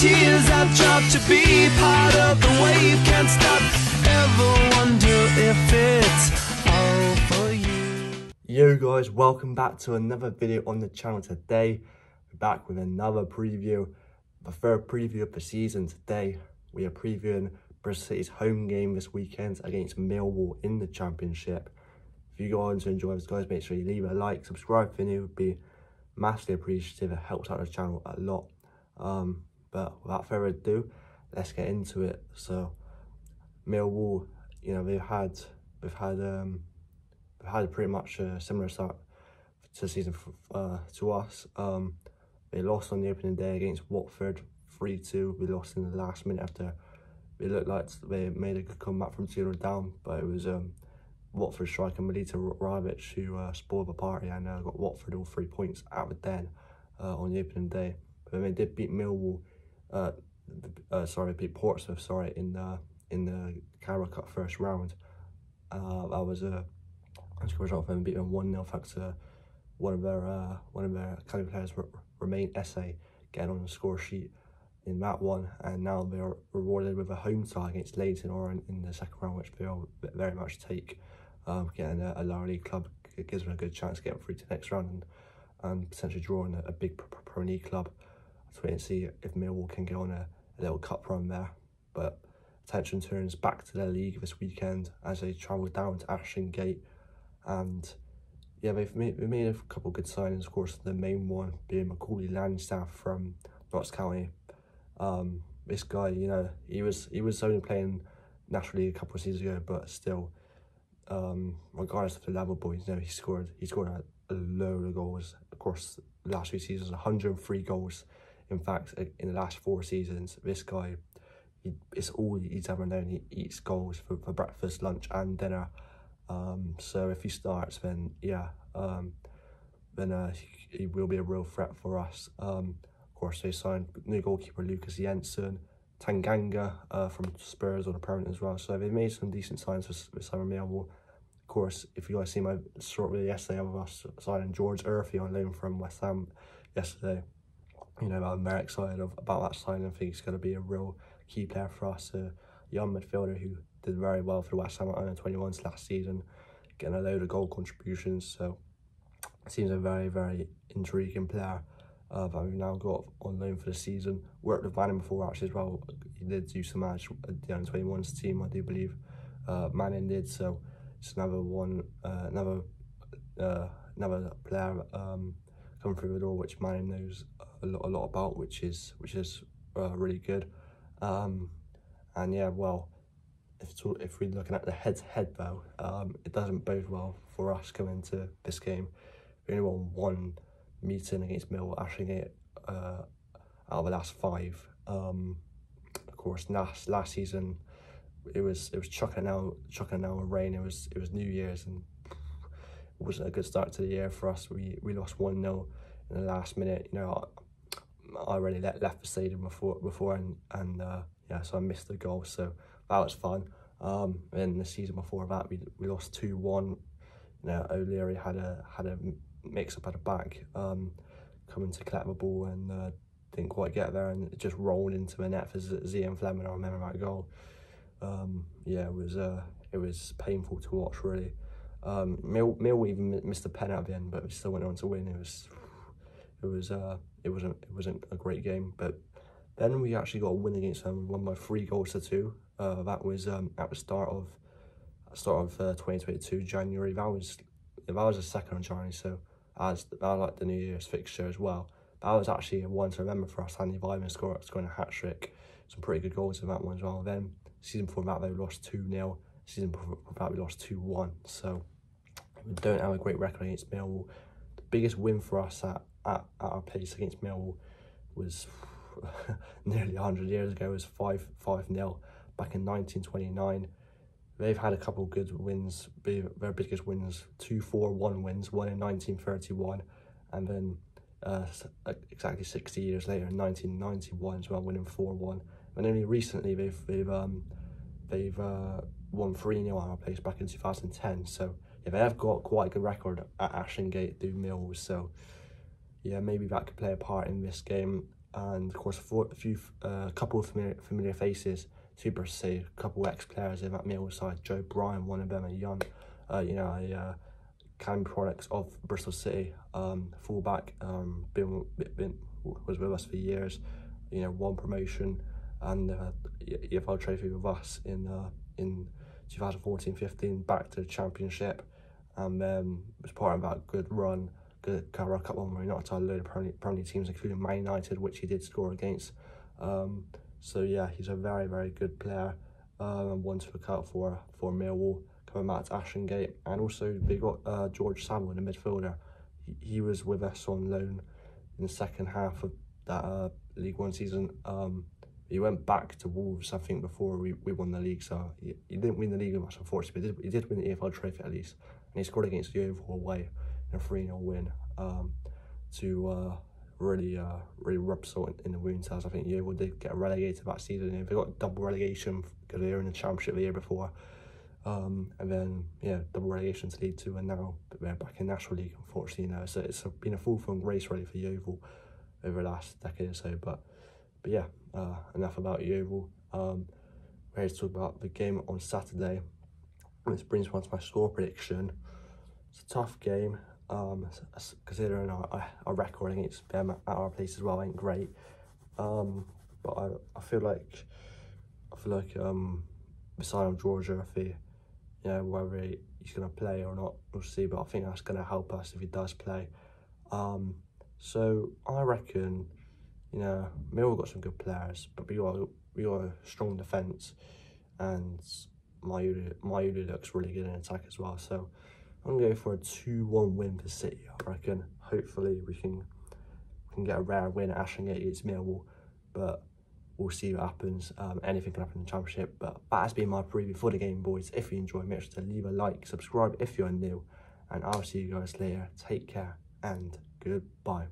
tears I've dropped to be part of the wave. Can't stop, ever wonder if it's all for you. Yo guys, welcome back to another video on the channel. Today we're back with another preview, the third preview of the season. Today we are previewing Bristol City's home game this weekend against Millwall in the Championship. If you guys enjoy this, guys, make sure you leave a like, subscribe. It would be massively appreciative. It helps out the channel a lot. But without further ado, let's get into it. So Millwall, you know, they've had pretty much a similar start to the season to us. They lost on the opening day against Watford 3-2. We lost in the last minute after it looked like they made a good comeback from 2-0 down, but it was Watford striker Melita Rabic who spoiled the party and got Watford all 3 points out of the den on the opening day. But then they did beat Millwall, beat Portsmouth, in the Carabao Cup first round. That was a good result for them, beat them 1-0 thanks to one of their academy players, Romain Esse, getting on the score sheet in that one, and now they are rewarded with a home tie against Leyton Orient in the second round, which they'll very much take. Getting a lower league club gives them a good chance to get through to the next round and potentially drawing a big Pro League club. Let's wait and see if Millwall can get on a little cup run there. But attention turns back to their league this weekend as they travel down to Ashton Gate, and yeah, they've made a couple of good signings. Of course, the main one being Macaulay Langstaff from Notts County. This guy, you know, he was only playing National League a couple of seasons ago, but still, regardless of the level, boys, you know, he scored a load of goals across the last few seasons. 103 goals, in fact, in the last 4 seasons. This guy, it's all he's ever known. He eats goals for breakfast, lunch, and dinner. So if he starts, then yeah, he will be a real threat for us. Of course, they signed new goalkeeper Lucas Jensen, Tanganga from Spurs on a permanent as well. So they made some decent signs for Simon Millwall. Of course, if you guys see my short video yesterday of us signing George Urphy on loan from West Ham yesterday, you know, I'm very excited about that signing. I think he's going to be a real key player for us, a young midfielder who did very well for the West Ham under-21s last season, getting a load of goal contributions. So it seems a very, very intriguing player that we've now got on loan for the season. Worked with Manning before actually as well. He did do some match at the under-21s team, I do believe. Manning did, so it's another one, another player coming through the door, which Manning knows a lot about, which is really good. And yeah, well, if we're looking at the head-to-head though, it doesn't bode well for us coming into this game. We only won 1 meeting against Millwall, actually out of the last 5. Of course, last season it was chucking out with rain. It was New Year's, and it wasn't a good start to the year for us. We lost 1-0 in the last minute. You know, I already left the stadium before and yeah, so I missed the goal. So that was fun. Then the season before that, we lost 2-1. You know, O'Leary had a mix-up at the back, coming to collect the ball and didn't quite get there, and it just rolled into the net for Zian Fleming. I remember that goal. Yeah, it was painful to watch, really. Mill even missed a pen at the end, but we still went on to win. It wasn't a great game, but then we actually got a win against them. We won by 3-2. That was at the start of 2022 January. That was the 2nd of January, so I like the New Year's fixture as well. That was actually one to remember for us. Andy Vyman scoring a hat-trick. Some pretty good goals in that one as well. Then season before that, they lost 2-0. Season before that, we lost 2-1. So we don't have a great record against Millwall. The biggest win for us at our place against Millwall was nearly 100 years ago. It was 5-0 back in 1929. They've had a couple of good wins. Their biggest wins, 2 4-1 wins, one in 1931, and then exactly 60 years later in 1991 as well, winning 4-1. And only recently they've won 3-0 at our place back in 2010. So yeah, they have got quite a good record at Ashton Gate through Mills. So yeah, maybe that could play a part in this game. and of course a couple of familiar faces to Bristol City, a couple of ex-players in that Millwall side. Joe Bryan, one of them, a young, academy products of Bristol City, fullback, was with us for years, won promotion and EFL trophy with us in 2014-15, back to the Championship, and was part of that good run, good Carabao Cup one where he knocked out a load of Premier League teams, including Man United, which he did score against. So yeah, he's a very, very good player, and one to look out for Millwall coming back to Ashengate. And also they got George Saville, the midfielder. He was with us on loan in the second half of that League One season. He went back to Wolves, I think, before we won the league. So he didn't win the league much, unfortunately, but he did win the EFL trophy at least. And he scored against Yeovil away in a 3-0 win to really rub salt in the wounds, as I think Yeovil did get relegated that season. They got double relegation because they were in the Championship the year before. And then, double relegation to League Two, and now they're back in National League, unfortunately. So it's been a full-thrown race really for Yeovil over the last decade or so. But yeah, enough about Yeovil. We're here to talk about the game on Saturday. This brings me on to my score prediction. It's a tough game, considering our record against them at our place as well ain't great. But I feel like beside of Georgia, if whether he's going to play or not, we'll see. But I think that's going to help us if he does play. So I reckon, Millwall got some good players, but we got a strong defence, and Mayulu looks really good in attack as well. So I'm going to go for a 2-1 win for City. I reckon. Hopefully we can get a rare win at Ashengate against Millwall, but we'll see what happens. Anything can happen in the Championship. But that has been my preview for the game, boys. If you enjoyed, make sure to leave a like, subscribe if you're new, and I'll see you guys later. Take care and goodbye.